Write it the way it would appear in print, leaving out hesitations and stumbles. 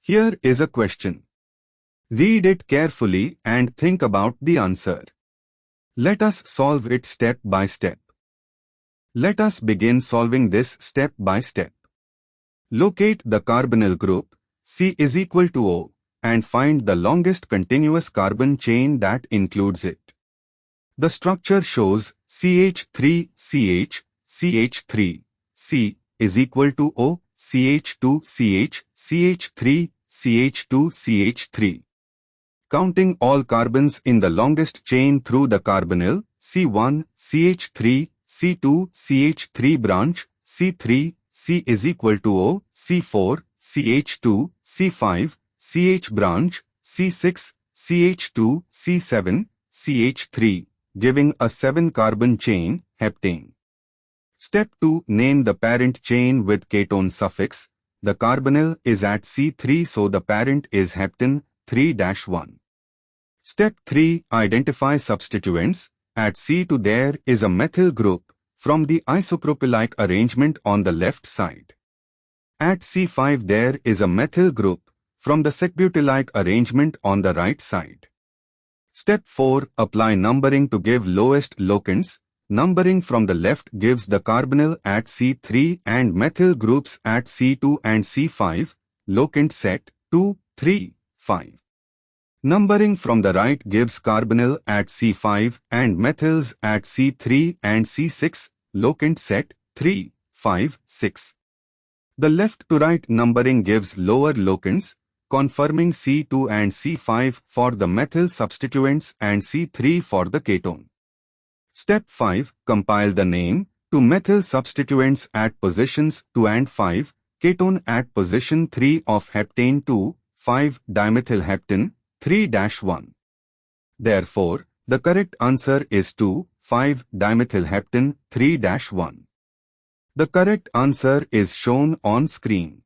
Here is a question. Read it carefully and think about the answer. Let us solve it step by step. Let us begin solving this step by step. Locate the carbonyl group, C is equal to O, and find the longest continuous carbon chain that includes it. The structure shows CH3CH, CH3, C is equal to O, CH2CH, CH3, CH2CH3. Counting all carbons in the longest chain through the carbonyl, C1, CH3, C2, CH3 branch, C3, C is equal to O, C4, CH2, C5, CH branch, C6, CH2, C7, CH3, giving a 7-carbon chain, heptane. Step 2. Name the parent chain with ketone suffix. The carbonyl is at C3, so the parent is heptane 3-1. Step 3. Identify substituents. At C2 there is a methyl group from the isopropyl-like arrangement on the left side. At C5 there is a methyl group from the sec-butyl-like arrangement on the right side. Step 4. Apply numbering to give lowest locants. Numbering from the left gives the carbonyl at C3 and methyl groups at C2 and C5, locant set 2, 3, 5. Numbering from the right gives carbonyl at C5 and methyls at C3 and C6, locant set 3, 5, 6. The left to right numbering gives lower locants, confirming C2 and C5 for the methyl substituents and C3 for the ketone. Step 5. Compile the name to methyl substituents at positions 2 and 5, ketone at position 3 of heptane 2, 5-dimethylheptane 3-1. Therefore, the correct answer is 2, 5-dimethylheptane 3-1. The correct answer is shown on screen.